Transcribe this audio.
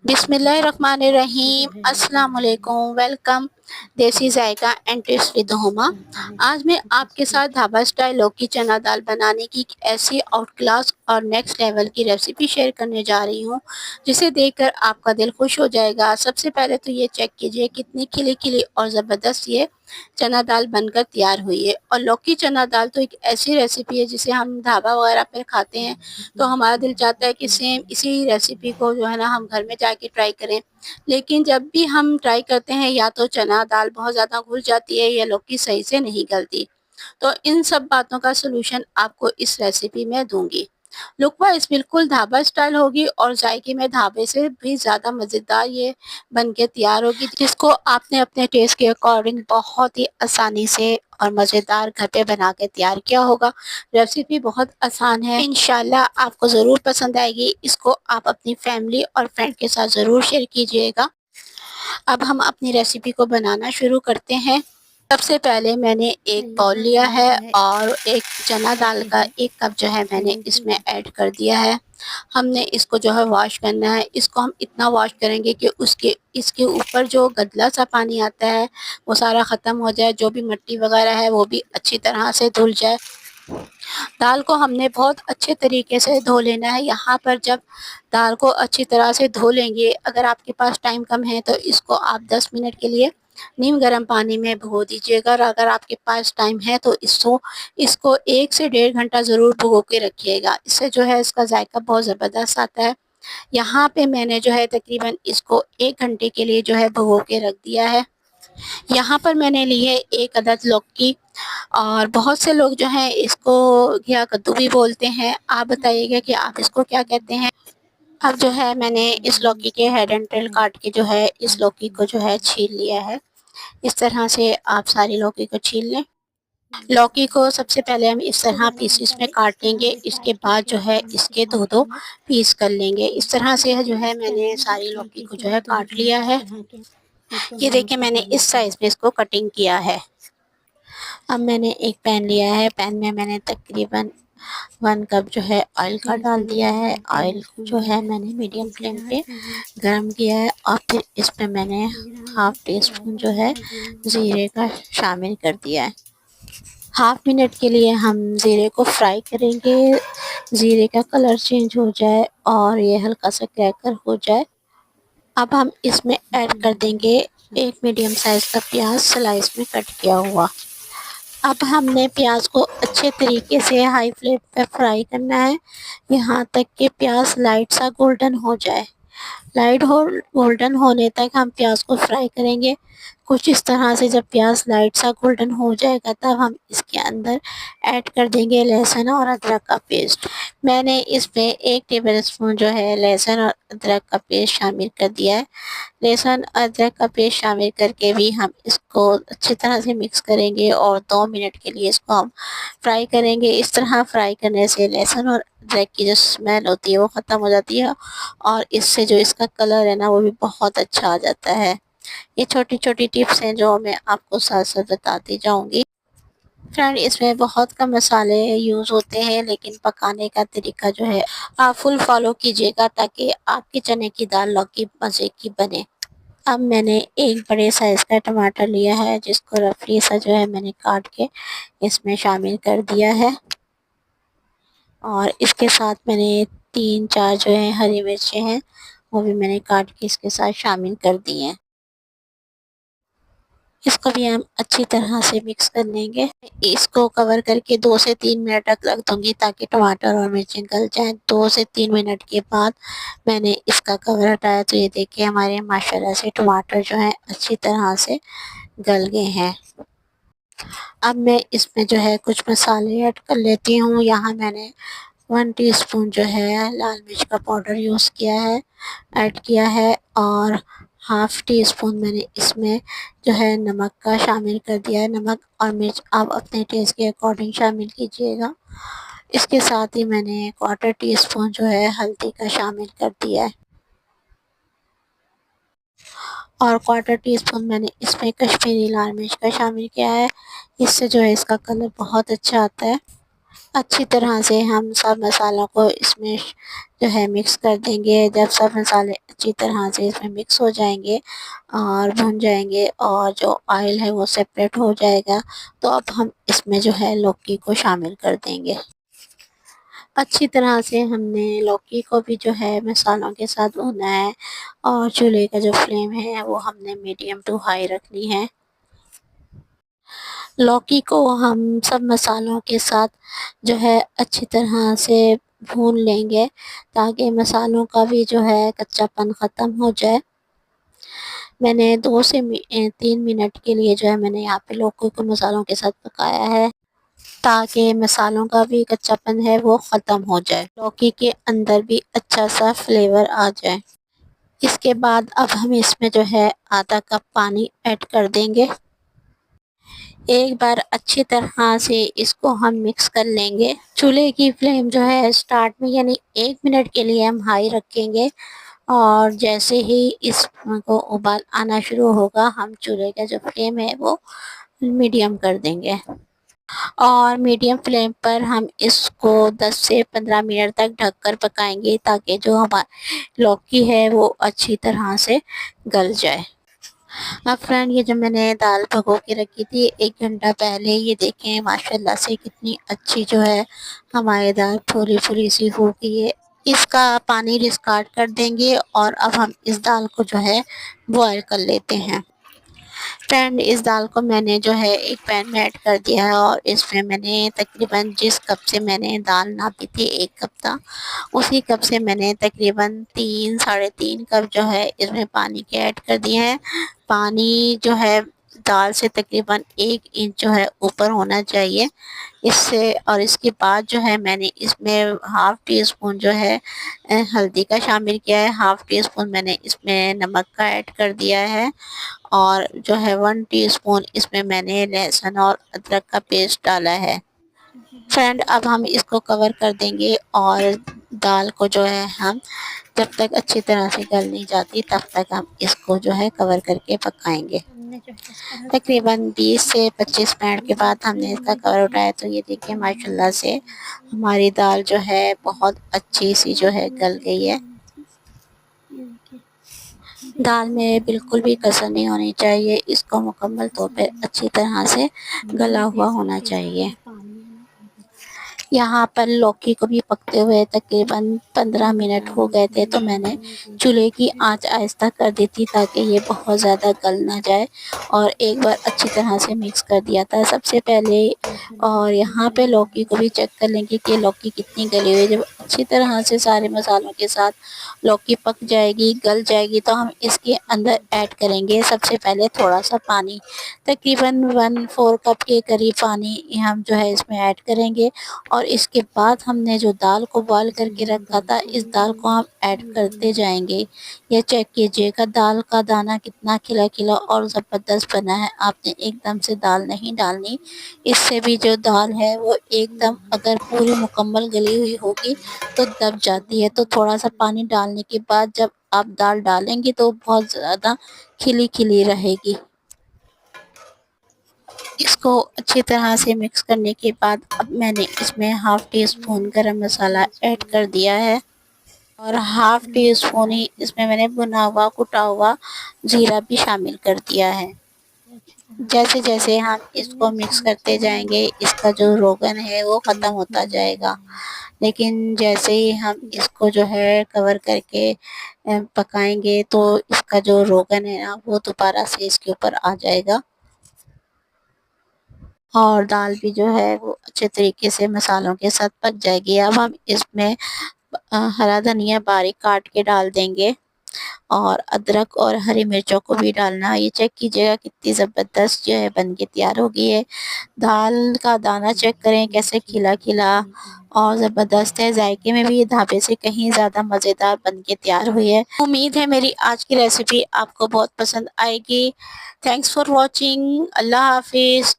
बिस्मिल्लाहिर्रहमानिर्रहीम, अस्सलाम वालेकुम। वेलकम देसी जायका एंड टेस्ट विद हुमा। आज मैं आपके साथ ढाबा स्टाइल लौकी चना दाल बनाने की एक ऐसी आउट क्लास और नेक्स्ट लेवल की रेसिपी शेयर करने जा रही हूँ जिसे देखकर आपका दिल खुश हो जाएगा। सबसे पहले तो ये चेक कीजिए कितनी खिली खिली और ज़बरदस्त ये चना दाल बनकर तैयार हुई है। और लौकी चना दाल तो एक ऐसी रेसिपी है जिसे हम ढाबा वगैरह पर खाते हैं तो हमारा दिल चाहता है कि सेम इसी रेसिपी को जो है ना हम घर में जाके ट्राई करें। लेकिन जब भी हम ट्राई करते हैं या तो चना दाल बहुत ज़्यादा घुल जाती है या लौकी सही से नहीं गलती। तो इन सब बातों का सलूशन आपको इस रेसिपी में दूंगी। लुक वाइज बिल्कुल ढाबा स्टाइल होगी और जायके में ढाबे से भी ज़्यादा मज़ेदार ये बन के तैयार होगी, जिसको आपने अपने टेस्ट के अकॉर्डिंग बहुत ही आसानी से और मज़ेदार घर पे बना के तैयार किया होगा। रेसिपी बहुत आसान है, इंशाल्लाह आपको ज़रूर पसंद आएगी। इसको आप अपनी फैमिली और फ्रेंड के साथ ज़रूर शेयर कीजिएगा। अब हम अपनी रेसिपी को बनाना शुरू करते हैं। सबसे पहले मैंने एक बाउल लिया है और एक चना दाल का 1 कप जो है मैंने इसमें ऐड कर दिया है। हमने इसको जो है वॉश करना है। इसको हम इतना वॉश करेंगे कि इसके ऊपर जो गंदला सा पानी आता है वो सारा ख़त्म हो जाए, जो भी मिट्टी वगैरह है वो भी अच्छी तरह से धुल जाए। दाल को हमने बहुत अच्छे तरीके से धो लेना है। यहाँ पर जब दाल को अच्छी तरह से धो लेंगे, अगर आपके पास टाइम कम है तो इसको आप 10 मिनट के लिए नीम गर्म पानी में भिगो दीजिएगा। और अगर आपके पास टाइम है तो इसको 1 से 1.5 घंटा ज़रूर भिगो के रखिएगा। इससे जो है इसका जायका बहुत ज़बरदस्त आता है। यहाँ पे मैंने जो है तकरीबन इसको 1 घंटे के लिए जो है भिगो के रख दिया है। यहाँ पर मैंने ली है 1 अदद लौकी और बहुत से लोग जो हैं इसको घिया कद्दू भी बोलते हैं। आप बताइएगा कि आप इसको क्या कहते हैं। अब जो है मैंने इस लौकी के हेड एंड टेल काट के जो है इस लौकी को जो है छील लिया है। इस तरह से आप सारी लौकी को छील लें। लौकी को सबसे पहले हम इस तरह पीसेस में काट लेंगे। इसके बाद जो है इसके दो पीस कर लेंगे। इस तरह से जो है मैंने सारी लौकी को जो है काट लिया है। ये देखिए मैंने इस साइज़ में इसको कटिंग किया है। अब मैंने एक पैन लिया है। पैन में मैंने तकरीबन 1 कप जो है ऑयल का डाल दिया है। ऑयल जो है मैंने मीडियम फ्लेम पे गरम किया है और फिर इसमें मैंने हाफ़ टी स्पून जो है ज़ीरे का शामिल कर दिया है। हाफ़ मिनट के लिए हम ज़ीरे को फ्राई करेंगे। ज़ीरे का कलर चेंज हो जाए और ये हल्का सा क्रैकल हो जाए। अब हम इसमें ऐड कर देंगे एक मीडियम साइज़ का प्याज स्लाइस में कट किया हुआ। अब हमने प्याज को अच्छे तरीके से हाई फ्लेम पे फ्राई करना है, यहाँ तक कि प्याज लाइट सा गोल्डन हो जाए। गोल्डन होने तक हम प्याज को फ्राई करेंगे। कुछ इस तरह से जब प्याज लाइट सा गोल्डन हो जाएगा तब हम इसके अंदर ऐड कर देंगे लहसुन और अदरक का पेस्ट। मैंने इसमें 1 टेबल स्पून जो है लहसुन और अदरक का पेस्ट शामिल कर दिया है। लहसुन अदरक का पेस्ट शामिल करके भी हम इसको अच्छी तरह से मिक्स करेंगे और 2 मिनट के लिए इसको हम फ्राई करेंगे। इस तरह फ्राई करने से लहसुन और अदरक की जो स्मेल होती है वो ख़त्म हो जाती है और इससे जो इसका कलर है ना वो भी बहुत अच्छा आ जाता है। ये छोटी छोटी टिप्स हैं जो मैं आपको साथ साथ बताती जाऊंगी। फ्रेंड इसमें बहुत कम मसाले यूज़ होते हैं लेकिन पकाने का तरीका जो है आप फुल फॉलो कीजिएगा ताकि आपके चने की दाल लौकी मज़े की बने। अब मैंने एक बड़े साइज़ का टमाटर लिया है जिसको रफली सा जो है मैंने काट के इसमें शामिल कर दिया है और इसके साथ मैंने 3-4 जो है हरी मिर्चें हैं वो भी मैंने काट के इसके साथ शामिल कर दी हैं। इसको भी हम अच्छी तरह से मिक्स कर लेंगे। इसको कवर करके 2 से 3 मिनट तक रख दूंगी ताकि टमाटर और मिर्चें गल जाएं। 2 से 3 मिनट के बाद मैंने इसका कवर हटाया तो ये देखिए हमारे माशाल्लाह से टमाटर जो हैं अच्छी तरह से गल गए हैं। अब मैं इसमें जो है कुछ मसाले ऐड कर लेती हूँ। यहाँ मैंने 1 टीस्पून जो है लाल मिर्च का पाउडर यूज़ किया है ऐड किया है और हाफ़ टी स्पून मैंने इसमें जो है नमक का शामिल कर दिया है। नमक और मिर्च आप अपने टेस्ट के अकॉर्डिंग शामिल कीजिएगा। इसके साथ ही मैंने 1/4 टीस्पून जो है हल्दी का शामिल कर दिया है और 1/4 टीस्पून मैंने इसमें कश्मीरी लाल मिर्च का शामिल किया है। इससे जो है इसका कलर बहुत अच्छा आता है। अच्छी तरह से हम सब मसालों को इसमें जो है मिक्स कर देंगे। जब सब मसाले अच्छी तरह से इसमें मिक्स हो जाएंगे और भुन जाएंगे और जो ऑयल है वो सेपरेट हो जाएगा, तो अब हम इसमें जो है लौकी को शामिल कर देंगे। अच्छी तरह से हमने लौकी को भी जो है मसालों के साथ भुना है और चूल्हे का जो फ्लेम है वो हमने मीडियम टू हाई रखनी है। लौकी को हम सब मसालों के साथ जो है अच्छी तरह से भून लेंगे ताकि मसालों का भी जो है कच्चापन ख़त्म हो जाए। मैंने 2 से 3 मिनट के लिए जो है मैंने यहाँ पे लौकी को मसालों के साथ पकाया है ताकि मसालों का भी कच्चापन है वो ख़त्म हो जाए, लौकी के अंदर भी अच्छा सा फ्लेवर आ जाए। इसके बाद अब हम इसमें जो है आधा कप पानी ऐड कर देंगे। एक बार अच्छी तरह से इसको हम मिक्स कर लेंगे। चूल्हे की फ्लेम जो है स्टार्ट में यानी 1 मिनट के लिए हम हाई रखेंगे और जैसे ही इसको उबाल आना शुरू होगा हम चूल्हे का जो फ्लेम है वो मीडियम कर देंगे और मीडियम फ्लेम पर हम इसको 10 से 15 मिनट तक ढककर पकाएंगे ताकि जो हमारी लौकी है वो अच्छी तरह से गल जाए। अब फ्रेंड ये जो मैंने दाल भगो के रखी थी 1 घंटा पहले, ये देखें माशाल्लाह से कितनी अच्छी जो है हमारी दाल फूली फूली सी हो गई है। इसका पानी डिस्कार्ड कर देंगे और अब हम इस दाल को जो है बॉयल कर लेते हैं। फ्रेंड इस दाल को मैंने जो है एक पैन में ऐड कर दिया है और इसमें मैंने तकरीबन जिस कप से मैंने दाल नापी थी 1 कप था, उसी कप से मैंने तकरीबन 3 साढ़े 3 कप जो है इसमें पानी के ऐड कर दिए हैं। पानी जो है दाल से तकरीबन 1 इंच जो है ऊपर होना चाहिए इससे। और इसके बाद जो है मैंने इसमें हाफ़ टी स्पून जो है हल्दी का शामिल किया है, हाफ़ टी स्पून मैंने इसमें नमक का ऐड कर दिया है और जो है 1 टीस्पून इसमें मैंने लहसुन और अदरक का पेस्ट डाला है। फ्रेंड अब हम इसको कवर कर देंगे और दाल को जो है हम जब तक अच्छी तरह से गल नहीं जाती तब तक हम इसको जो है कवर करके पकाएंगे। तकरीबन 20 से 25 मिनट के बाद हमने इसका कवर उठाया तो ये देखिए माशाल्लाह से हमारी दाल जो है बहुत अच्छी सी जो है गल गई है। दाल में बिल्कुल भी कसर नहीं होनी चाहिए, इसको मुकम्मल तौर पे अच्छी तरह से गला हुआ होना चाहिए। यहाँ पर लौकी को भी पकते हुए तकरीबन 15 मिनट हो गए थे तो मैंने चूल्हे की आंच आहिस्ता कर दी थी ताकि ये बहुत ज़्यादा गल ना जाए और एक बार अच्छी तरह से मिक्स कर दिया था सबसे पहले। और यहाँ पे लौकी को भी चेक कर लेंगे कि लौकी कितनी गली हुई है। जब अच्छी तरह से सारे मसालों के साथ लौकी पक जाएगी गल जाएगी तो हम इसके अंदर ऐड करेंगे सबसे पहले थोड़ा सा पानी, तकरीबन 1/4 कप के करीब पानी हम जो है इसमें ऐड करेंगे और इसके बाद हमने जो दाल को बॉयल करके रखा था इस दाल को हम ऐड करते जाएंगे। ये चेक कीजिएगा दाल का दाना कितना खिला खिला और ज़बरदस्त बना है। आपने एकदम से दाल नहीं डालनी, इससे भी जो दाल है वो एकदम अगर पूरी मुकम्मल गली हुई होगी तो दब जाती है। तो थोड़ा सा पानी डालने के बाद जब आप दाल डालेंगे तो बहुत ज़्यादा खिली खिली रहेगी। इसको अच्छी तरह से मिक्स करने के बाद अब मैंने इसमें हाफ़ टी स्पून गरम मसाला ऐड कर दिया है और हाफ़ टी स्पून ही इसमें मैंने भुना हुआ कुटा हुआ ज़ीरा भी शामिल कर दिया है। जैसे जैसे हम इसको मिक्स करते जाएंगे इसका जो रोगन है वो ख़त्म होता जाएगा, लेकिन जैसे ही हम इसको जो है कवर करके पकाएंगे तो इसका जो रोगन है ना वो दोबारा से इसके ऊपर आ जाएगा और दाल भी जो है वो अच्छे तरीके से मसालों के साथ पक जाएगी। अब हम इसमें हरा धनिया बारीक काट के डाल देंगे और अदरक और हरी मिर्चों को भी डालना। ये चेक कीजिएगा कितनी ज़बरदस्त जो है बन के तैयार हो गई है। दाल का दाना चेक करें कैसे खिला खिला और ज़बरदस्त है, जायके में भी ये ढाबे से कहीं ज़्यादा मज़ेदार बन के तैयार हुई है। उम्मीद है मेरी आज की रेसिपी आपको बहुत पसंद आएगी। Thanks for watching. अल्लाह हाफिज़।